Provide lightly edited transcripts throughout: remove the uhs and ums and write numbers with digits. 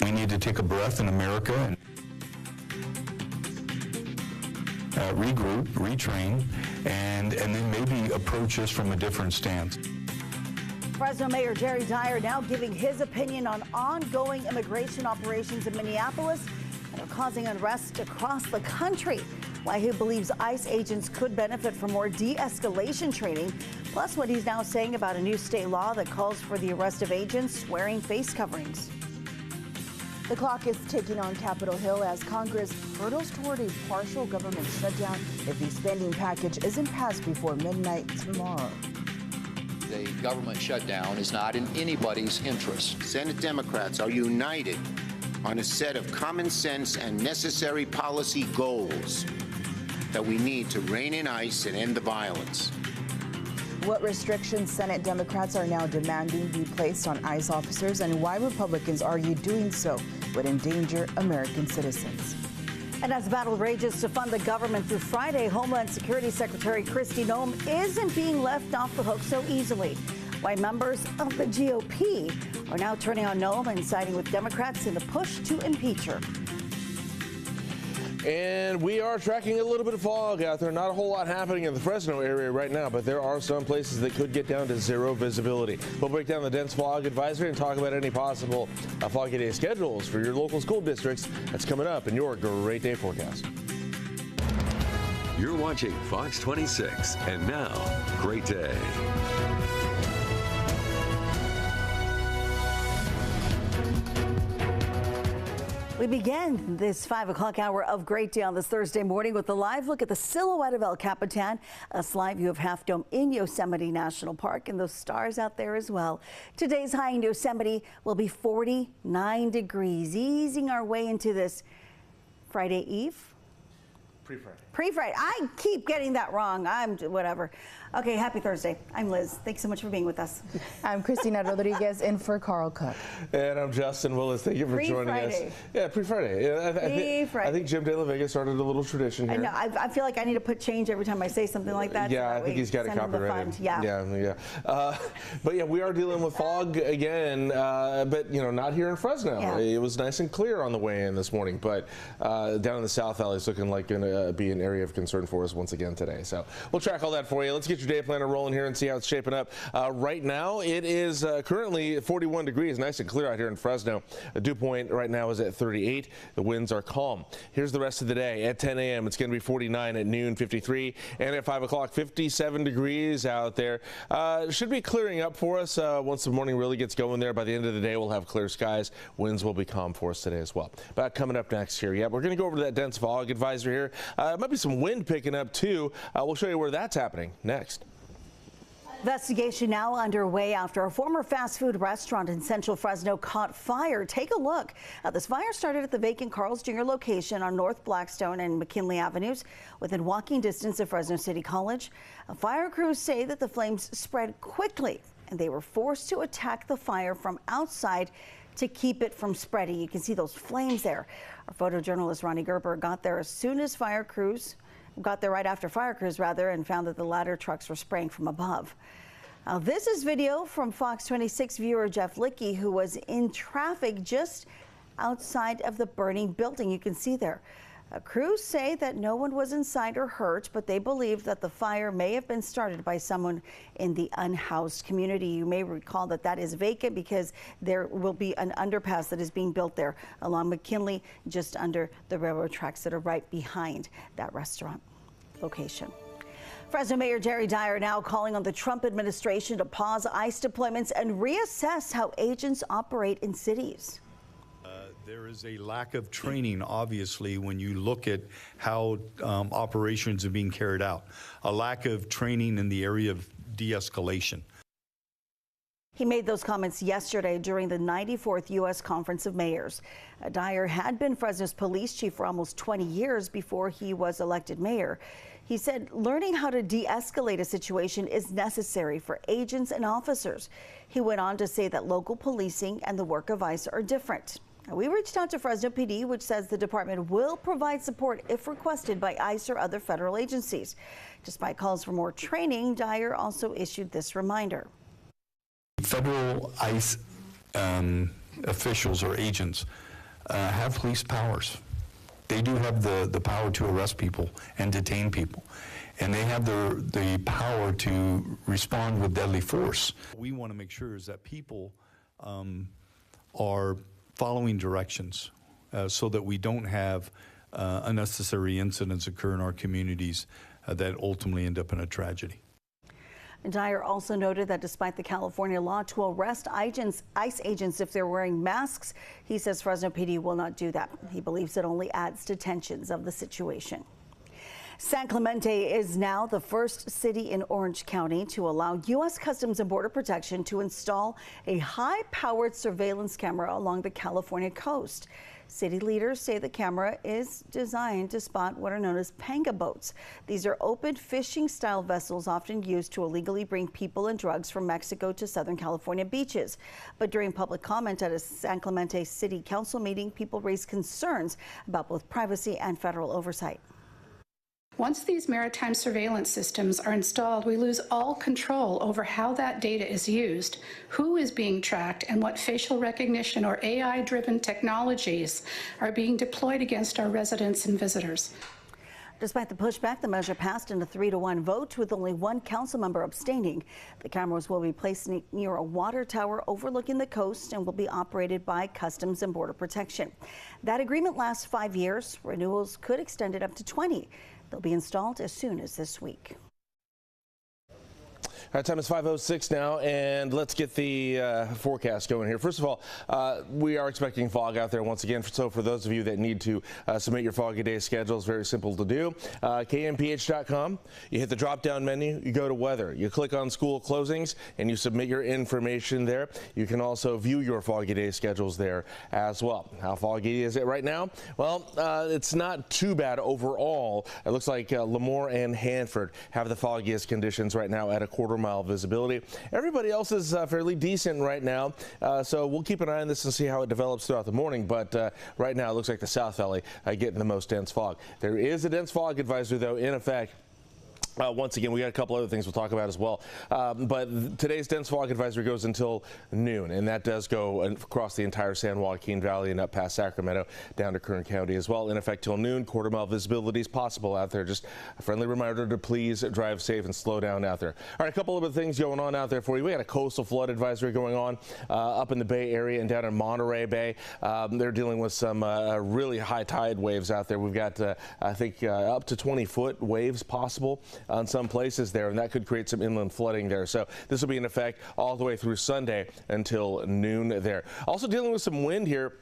We need to take a breath in America and regroup, retrain, and then maybe approach this from a different stance. Fresno Mayor Dyer now giving his opinion on ongoing immigration operations in Minneapolis that are causing unrest across the country. Why he believes ICE agents could benefit from more de-escalation training, plus what he's now saying about a new state law that calls for the arrest of agents wearing face coverings. The clock is ticking on Capitol Hill as Congress hurtles toward a partial government shutdown if the spending package isn't passed before midnight tomorrow. The government shutdown is not in anybody's interest. Senate Democrats are united on a set of common sense and necessary policy goals that we need to rein in ICE and end the violence. What restrictions Senate Democrats are now demanding be placed on ICE officers and why Republicans argue doing so would endanger American citizens. And as battle rages to fund the government through Friday, Homeland Security Secretary Kristi Noem isn't being left off the hook so easily. Why members of the GOP are now turning on Noem and siding with Democrats in the push to impeach her. And we are tracking a little bit of fog out there. Not a whole lot happening in the Fresno area right now, but there are some places that could get down to zero visibility. We'll break down the dense fog advisory and talk about any possible foggy day schedules for your local school districts. That's coming up in your Great Day Forecast. You're watching Fox 26, and now, Great Day. We begin this 5 o'clock hour of Great Day on this Thursday morning with a live look at the silhouette of El Capitan, a slight view of Half Dome in Yosemite National Park, and those stars out there as well. Today's high in Yosemite will be 49 degrees, easing our way into this Friday Eve. Pre-Friday. Pre-Friday. I keep getting that wrong. I'm whatever. Okay, happy Thursday. I'm Liz. Thanks so much for being with us. I'm Christina Rodriguez in for Carl Cook. And I'm Justin Willis. Thank you for joining us. Yeah, pre-Friday. Yeah, I think Jim De La Vega started a little tradition here. I know. I feel like I need to put change every time I say something like that. Yeah, I think he's got it copyrighted. Yeah. But yeah, we are dealing with fog again, but not here in Fresno. Yeah. It was nice and clear on the way in this morning, but down in the South Valley is looking like going to be an area of concern for us once again today. So we'll track all that for you. Let's get your day planner rolling here and see how it's shaping up. Right now, it is currently 41 degrees, nice and clear out here in Fresno. The dew point right now is at 38. The winds are calm. Here's the rest of the day. At 10 a.m., it's going to be 49, at noon, 53, and at 5 o'clock, 57 degrees out there. Should be clearing up for us once the morning really gets going there. By the end of the day, we'll have clear skies. Winds will be calm for us today as well. But coming up next here, we're going to go over to that dense fog advisory here. Might be some wind picking up, too. We'll show you where that's happening next. Investigation now underway after a former fast food restaurant in central Fresno caught fire. Take a look. This fire started at the vacant Carl's Jr. location on North Blackstone and McKinley Avenues within walking distance of Fresno City College. Fire crews say that the flames spread quickly and they were forced to attack the fire from outside to keep it from spreading. You can see those flames there. Our photojournalist Ronnie Gerber got there right after fire crews and found that the ladder trucks were spraying from above. Now, this is video from Fox 26 viewer Jeff Lickey, who was in traffic just outside of the burning building. You can see there. Crews say that no one was inside or hurt, but they believe that the fire may have been started by someone in the unhoused community. You may recall that that is vacant because there will be an underpass that is being built there along McKinley, just under the railroad tracks that are right behind that restaurant location. Fresno Mayor Dyer now calling on the Trump administration to pause ICE deployments and reassess how agents operate in cities. There is a lack of training, obviously, when you look at how operations are being carried out. A lack of training in the area of de-escalation. He made those comments yesterday during the 94th U.S. Conference of Mayors. Dyer had been Fresno's police chief for almost 20 years before he was elected mayor. He said learning how to de-escalate a situation is necessary for agents and officers. He went on to say that local policing and the work of ICE are different. Now, we reached out to Fresno PD, which says the department will provide support if requested by ICE or other federal agencies. Despite calls for more training, Dyer also issued this reminder. Federal ICE officials or agents have police powers. They do have the power to arrest people and detain people. And they have the power to respond with deadly force. We want to make sure is that people are following directions so that we don't have unnecessary incidents occur in our communities that ultimately end up in a tragedy. Dyer also noted that despite the California law to arrest ICE agents if they're wearing masks, he says Fresno PD will not do that. He believes it only adds to tensions of the situation. San Clemente is now the first city in Orange County to allow U.S. Customs and Border Protection to install a high-powered surveillance camera along the California coast. City leaders say the camera is designed to spot what are known as Panga boats. These are open fishing-style vessels often used to illegally bring people and drugs from Mexico to Southern California beaches. But during public comment at a San Clemente City Council meeting, people raised concerns about both privacy and federal oversight. Once these maritime surveillance systems are installed, we lose all control over how that data is used, who is being tracked, and what facial recognition or AI-driven technologies are being deployed against our residents and visitors. Despite the pushback, the measure passed in a 3-to-1 vote with only one council member abstaining. The cameras will be placed near a water tower overlooking the coast and will be operated by Customs and Border Protection. That agreement lasts 5 years. Renewals could extend it up to 20. They'll be installed as soon as this week. All right, time is 5:06 now, and let's get the forecast going here. First of all, we are expecting fog out there once again. So for those of you that need to submit your foggy day schedules, very simple to do. KMPH.com, you hit the drop-down menu, you go to weather, you click on school closings, and you submit your information there. You can also view your foggy day schedules there as well. How foggy is it right now? Well, it's not too bad overall. It looks like Lemoore and Hanford have the foggiest conditions right now at a quarter-mile visibility. Everybody else is fairly decent right now, so we'll keep an eye on this and see how it develops throughout the morning. But right now it looks like the South Valley getting the most dense fog. There is a dense fog advisory, though, in effect. Once again, we got a couple other things we'll talk about as well. But today's dense fog advisory goes until noon, and that does go across the entire San Joaquin Valley and up past Sacramento down to Kern County as well. In effect till noon, quarter-mile visibility is possible out there. Just a friendly reminder to please drive safe and slow down out there. All right, a couple other things going on out there for you. We got a coastal flood advisory going on up in the Bay Area and down in Monterey Bay. They're dealing with some really high tide waves out there. We've got, I think, up to 20-foot waves possible on some places there, and that could create some inland flooding there. So this will be in effect all the way through Sunday until noon there. Also dealing with some wind here.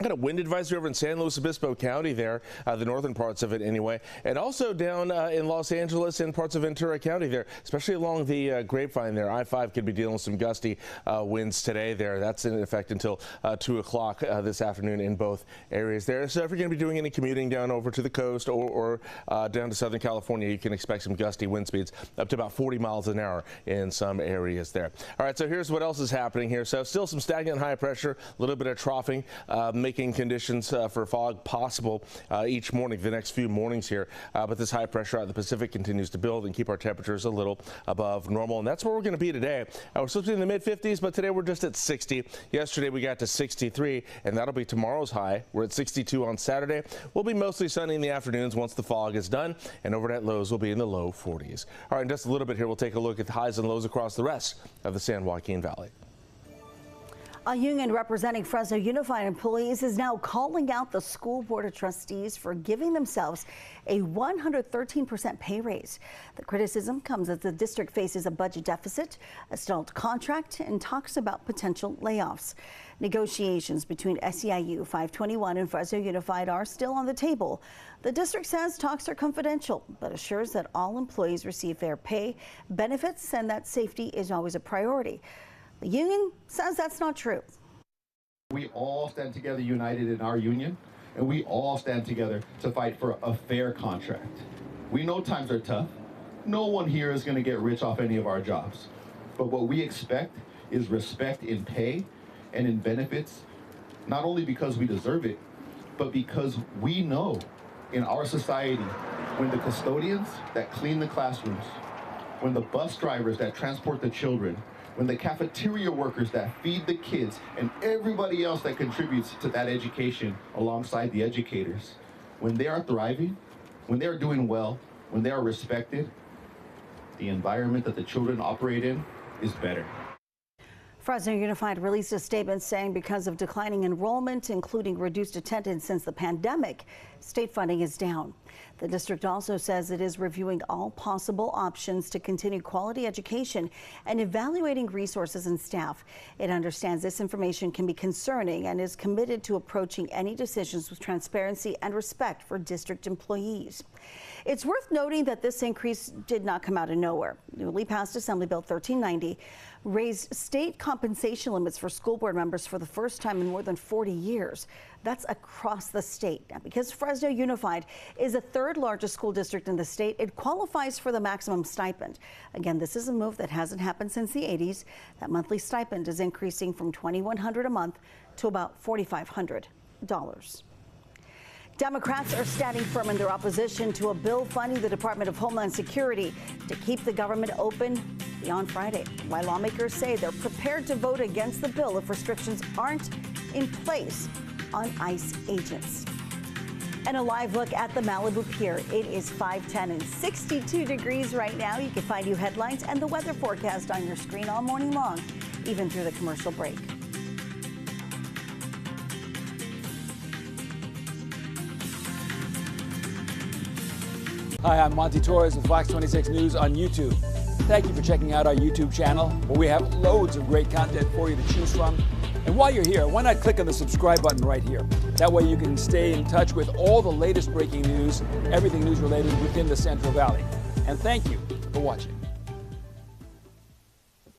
Got a wind advisory over in San Luis Obispo County there, the northern parts of it anyway, and also down in Los Angeles and parts of Ventura County there, especially along the Grapevine there. I-5 could be dealing with some gusty winds today there. That's in effect until 2 o'clock this afternoon in both areas there. So if you're going to be doing any commuting down over to the coast or down to Southern California, you can expect some gusty wind speeds up to about 40 miles an hour in some areas there. All right, so here's what else is happening here. So still some stagnant high pressure, a little bit of troughing, making conditions for fog possible each morning, the next few mornings here. But this high pressure out of the Pacific continues to build and keep our temperatures a little above normal. And that's where we're going to be today. We're supposed to be in the mid-50s, but today we're just at 60. Yesterday we got to 63, and that'll be tomorrow's high. We're at 62 on Saturday. We'll be mostly sunny in the afternoons once the fog is done, and overnight lows will be in the low 40s. All right, in just a little bit here, we'll take a look at the highs and lows across the rest of the San Joaquin Valley. A union representing Fresno Unified employees is now calling out the school board of trustees for giving themselves a 113% pay raise. The criticism comes as the district faces a budget deficit, a stalled contract, and talks about potential layoffs. Negotiations between SEIU 521 and Fresno Unified are still on the table. The district says talks are confidential, but assures that all employees receive fair pay, benefits, and that safety is always a priority. The union says that's not true. We all stand together united in our union, and we all stand together to fight for a fair contract. We know times are tough. No one here is going to get rich off any of our jobs. But what we expect is respect in pay and in benefits, not only because we deserve it, but because we know in our society, when the custodians that clean the classrooms, when the bus drivers that transport the children, when the cafeteria workers that feed the kids and everybody else that contributes to that education alongside the educators, when they are thriving, when they are doing well, when they are respected, the environment that the children operate in is better. Fresno Unified released a statement saying because of declining enrollment, including reduced attendance since the pandemic, state funding is down. The district also says it is reviewing all possible options to continue quality education and evaluating resources and staff. It understands this information can be concerning and is committed to approaching any decisions with transparency and respect for district employees. It's worth noting that this increase did not come out of nowhere. Newly passed Assembly Bill 1390 raised state compensation limits for school board members for the first time in more than 40 years. That's across the state. Now, because Fresno Unified is the third largest school district in the state, it qualifies for the maximum stipend. Again, this is a move that hasn't happened since the 80s. That monthly stipend is increasing from $2,100 a month to about $4,500. Democrats are standing firm in their opposition to a bill funding the Department of Homeland Security to keep the government open beyond Friday. While lawmakers say they're prepared to vote against the bill if restrictions aren't in place on ICE agents. And a live look at the Malibu Pier. It is 5:10 and 62 degrees right now. You can find new headlines and the weather forecast on your screen all morning long, even through the commercial break. Hi, I'm Monty Torres with Fox 26 News on YouTube. Thank you for checking out our YouTube channel, where we have loads of great content for you to choose from. And while you're here, why not click on the subscribe button right here? That way you can stay in touch with all the latest breaking news, everything news related within the Central Valley. And thank you for watching.